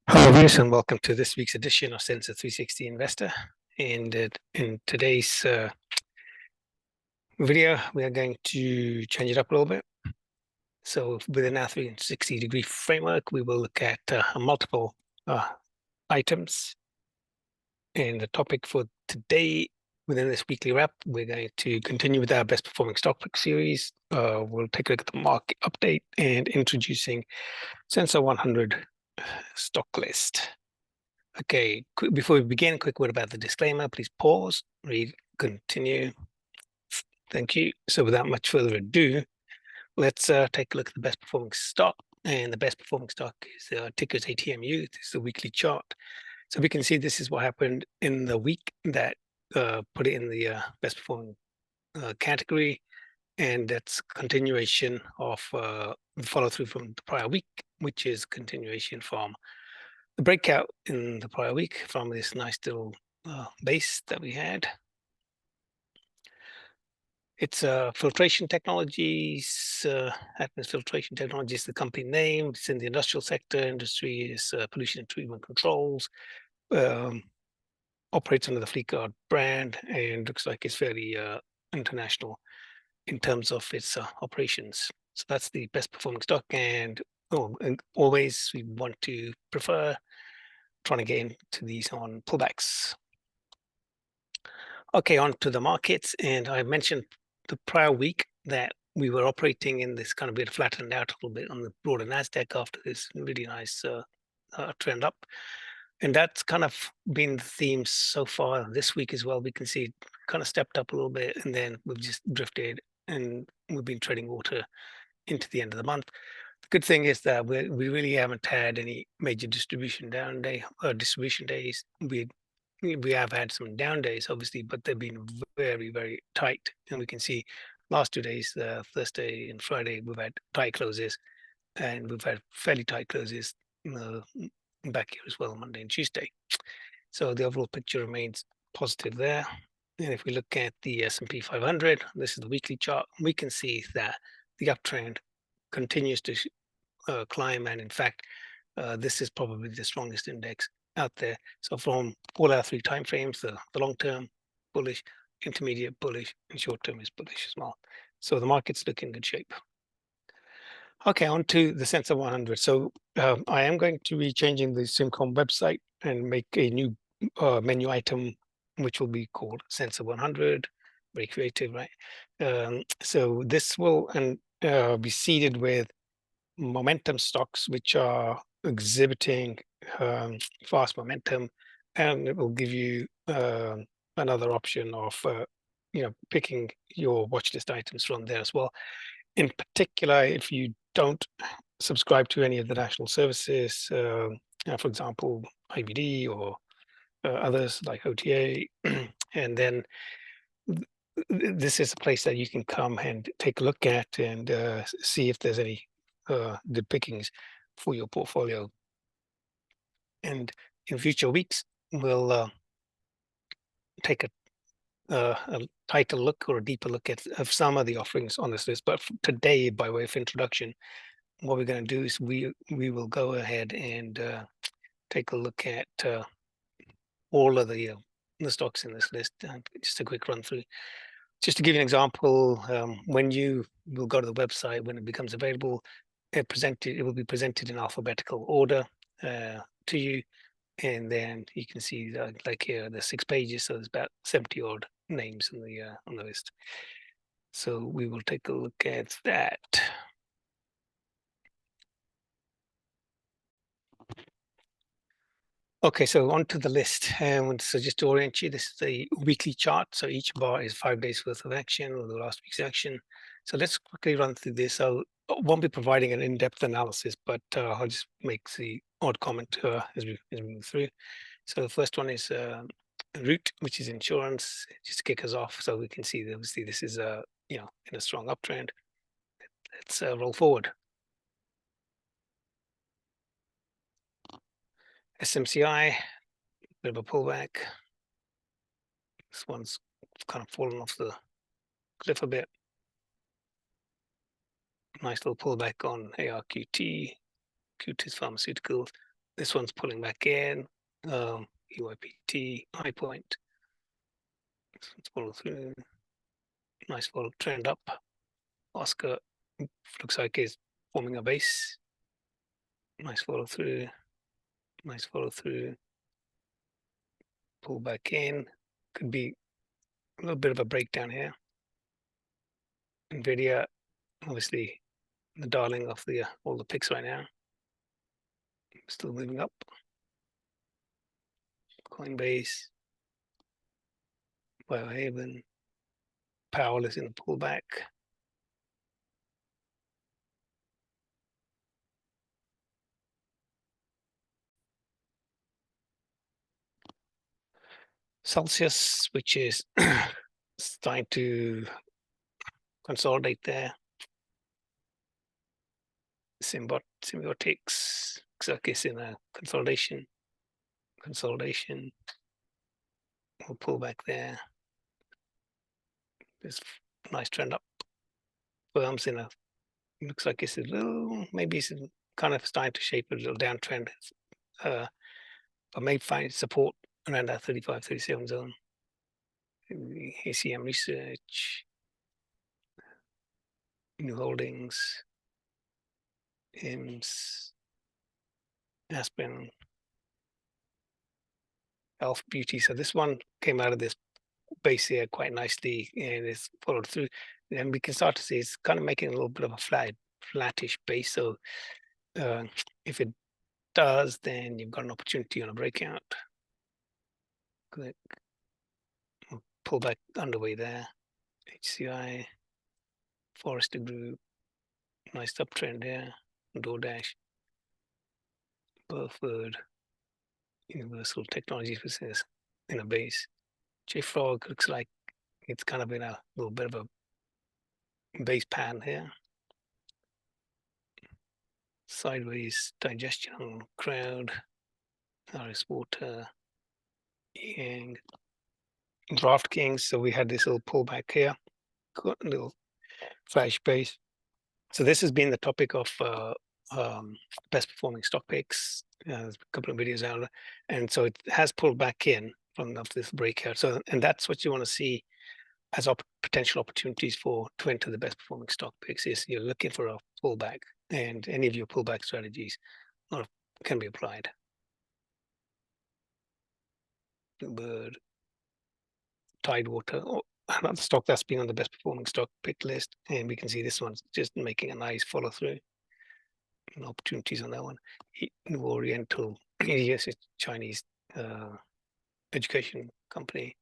Hello, viewers, and welcome to this week's edition of snsr360 Investor. And in today's video, we are going to change it up a little bit. So within our 360-degree framework, we will look at multiple items. And the topic for today, within this weekly wrap, we're going to continue with our best performing stock pick series. We'll take a look at the market update and introducing SNSR100 stock list. Okay, before we begin, quick word about the disclaimer. Please pause, read, continue. Thank you. So without much further ado, let's take a look at the best performing stock. And the best performing stock is ticker is ATMU. This is the weekly chart. So we can see this is what happened in the week that put it in the best performing category. And that's continuation of the follow through from the prior week, which is continuation from the breakout in the prior week from this nice little base that we had. It's Filtration Technologies, Atmos Filtration Technologies, the company name. It's in the industrial sector. Industry is pollution and treatment controls. Operates under the Fleetguard brand and looks like it's fairly international in terms of its operations. So that's the best performing stock. And always we want to prefer trying to get into these on pullbacks. Okay, on to the markets. And I mentioned the prior week that we were operating in this kind of bit flattened out a little bit on the broader NASDAQ after this really nice trend up. And that's kind of been the theme so far this week as well. We can see it kind of stepped up a little bit and then we've just drifted and we've been trading water into the end of the month. The good thing is that we really haven't had any major distribution days. We have had some down days, obviously, but they've been very, very tight. And we can see last 2 days, Thursday and Friday, we've had tight closes, and we've had fairly tight closes back here as well, Monday and Tuesday. So the overall picture remains positive there. And if we look at the S&P 500, this is the weekly chart, we can see that the uptrend continues to climb. And in fact, this is probably the strongest index out there. So from all our three time frames, the long term bullish, intermediate bullish, and short term is bullish as well. So the market's looking in good shape. Okay, on to the SNSR 100. So I am going to be changing the Simcom website and make a new menu item, which will be called SNSR 100. Very creative, right? So this will be seeded with momentum stocks, which are exhibiting fast momentum, and it will give you another option of picking your watch list items from there as well. In particular, if you don't subscribe to any of the national services, for example, IBD or others like OTA, and then this is a place that you can come and take a look at and see if there's any good pickings for your portfolio. And in future weeks, we'll take a tighter look or a deeper look at some of the offerings on this list. But today, by way of introduction, what we're going to do is we will go ahead and take a look at all of the stocks in this list. Just a quick run through. Just to give you an example, when you will go to the website, when it becomes available, it will be presented in alphabetical order to you, and then you can see like here the 6 pages. So there's about 70 odd names on the list. So we will take a look at that. Okay, so onto the list. So just to orient you, this is the weekly chart. So each bar is 5 days worth of action or the last week's action. So let's quickly run through this. I won't be providing an in-depth analysis, but I'll just make the odd comment as we move through. So the first one is Root, which is insurance. Just to kick us off, so we can see that obviously this is in a strong uptrend. Let's roll forward. SMCI, bit of a pullback. This one's kind of fallen off the cliff a bit. Nice little pullback on ARQT, Cutis Pharmaceuticals. This one's pulling back in. EYPT high point. Let's follow through. Nice follow trend up. Oscar looks like it's forming a base. Nice follow through. Nice follow through. Pull back in. Could be a little bit of a breakdown here. Nvidia, obviously, the darling of the all the picks right now. Still moving up. Coinbase, Biohaven, Powell is in the pullback. Celsius, which is starting to consolidate there. Symbiotics, looks like it's in a consolidation. We'll pull back there. There's a nice trend up. Firms in a, looks like it's a little, maybe it's kind of starting to shape a little downtrend. But may find support around that 35, 37 zone. ACM Research, New Holdings, IMS, Aspen, Elf Beauty. So this one came out of this base here quite nicely and it's followed through. And we can start to see it's kind of making a little bit of a flattish base. So if it does, then you've got an opportunity on a breakout. Click, pull back underway there. HCI, Forrester Group, nice uptrend here. DoorDash, Burford, Universal Technologies business in a base. JFrog looks like it's kind of in a little bit of a base pan here. Sideways digestion on crowd, RS Water, and DraftKings. So we had this little pullback here, got a little flash base. So this has been the topic of best performing stock picks. There's a couple of videos out, and so it has pulled back in from this breakout. So, and that's what you want to see as potential opportunities to enter the best performing stock picks. Is you're looking for a pullback, and any of your pullback strategies can be applied. Bluebird, Tidewater, another stock that's been on the best performing stock pick list, and we can see this one's just making a nice follow through. Opportunities on that one. New Oriental, yes, it's Chinese education company.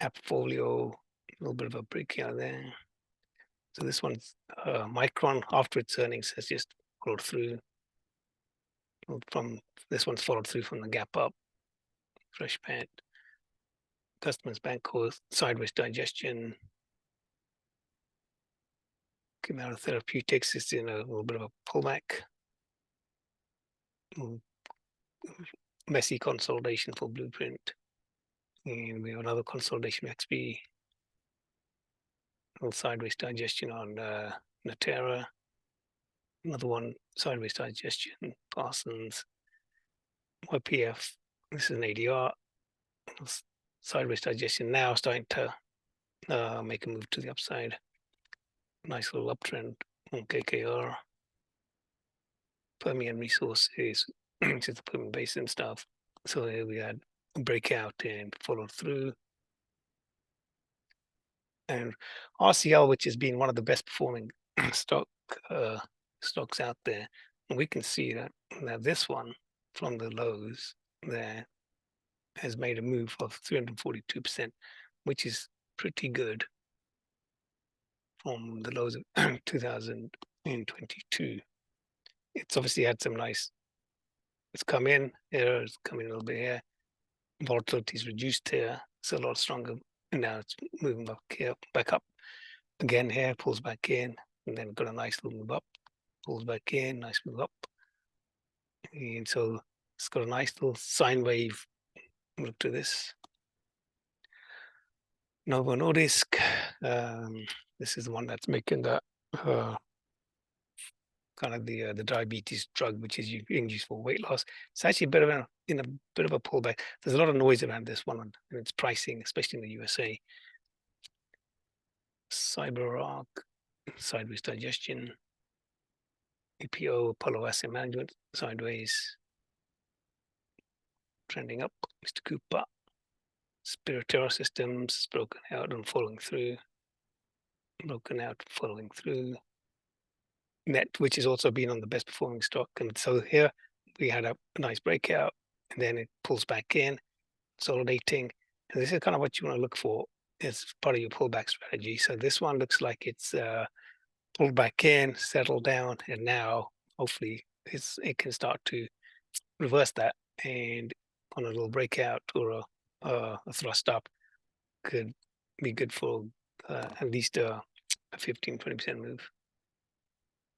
Appfolio, a little bit of a breakout there. So this one's Micron after its earnings has just followed through from this one's followed through from the gap up. Freshpet, Customers Bank sideways digestion. Chimera Therapeutics is in a little bit of a pullback. Messy consolidation for Blueprint. And we have another consolidation XP. A little sideways digestion on Natera. Another one sideways digestion, Parsons. YPF, this is an ADR. Sideways digestion now starting to make a move to the upside. Nice little uptrend on KKR. Permian Resources, which is the Permian Basin stuff. So here we had a breakout and followed through. And RCL, which has been one of the best performing stocks out there, and we can see that now this one from the lows there has made a move of 342%, which is pretty good from the lows of 2022. It's obviously had some nice, it's come in here, it's coming a little bit here. Volatility is reduced here, it's a lot stronger. And now it's moving back up again here, pulls back in, and then got a nice little move up, pulls back in, nice move up. And so it's got a nice little sine wave. Look to this. Novo Nordisk. This is the one that's making the kind of the diabetes drug, which is being used for weight loss. It's actually a bit of a bit of a pullback. There's a lot of noise around this one and its pricing, especially in the USA. CyberArk, sideways digestion. EPO, Apollo Asset Management, sideways, trending up. Mr. Cooper, Spiritera Systems, broken out and following through. Broken out, following through. Net, which has also been on the best performing stock. And so here we had a nice breakout, and then it pulls back in, consolidating. And this is kind of what you want to look for as part of your pullback strategy. So this one looks like it's pulled back in, settled down, and now hopefully it can start to reverse that, and on a little breakout or a thrust up could be good for at least a 15-20% move.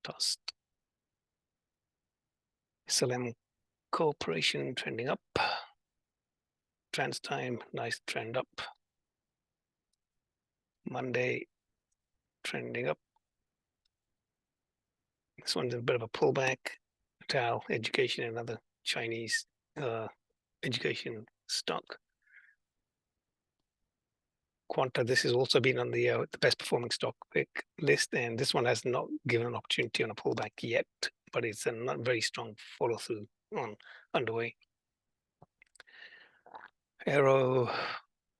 Tossed. SLM Corporation trending up. TransTime, nice trend up. Monday trending up. This one's a bit of a pullback. Tao Education, another Chinese education stock. Quanta, this has also been on the best performing stock pick list, and this one has not given an opportunity on a pullback yet, but it's a not very strong follow through on underway. Aero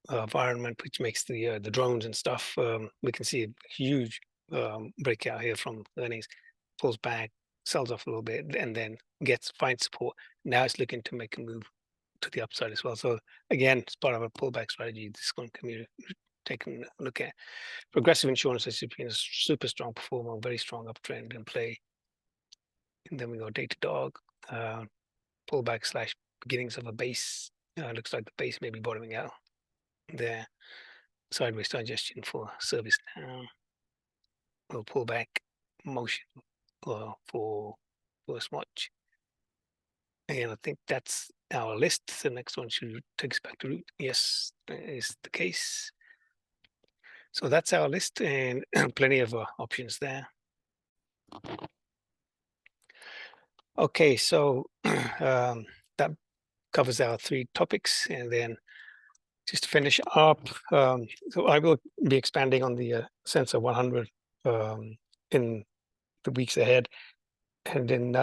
environment, which makes the drones and stuff. We can see a huge breakout here from earnings, pulls back, sells off a little bit, and then finds support. Now it's looking to make a move to the upside as well. So again, it's part of a pullback strategy. This is going to be taken a look at. Progressive Insurance has been a super strong performer, very strong uptrend in play. And then we go Datadog, pullback slash beginnings of a base. Looks like the base may be bottoming out there. Sideways digestion for service now. We'll pull back motion for first watch. And I think that's our list. The next one should take us back to root. Yes, that is the case. So that's our list, and plenty of options there. Okay, so that covers our 3 topics, and then just to finish up, so I will be expanding on the Sensor 100 in the weeks ahead, and then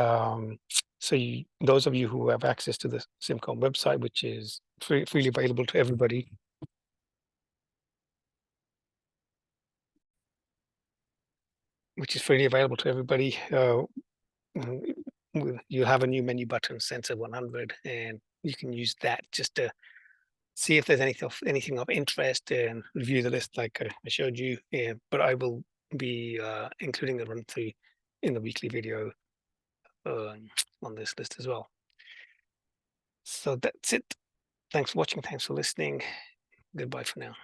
so those of you who have access to the Simcom website, which is freely available to everybody, you have a new menu button, Sensor 100, and you can use that just to see if there's anything of interest and review the list like I showed you. But I will be including the run through in the weekly video on this list as well. So that's it. Thanks for watching. Thanks for listening. Goodbye for now.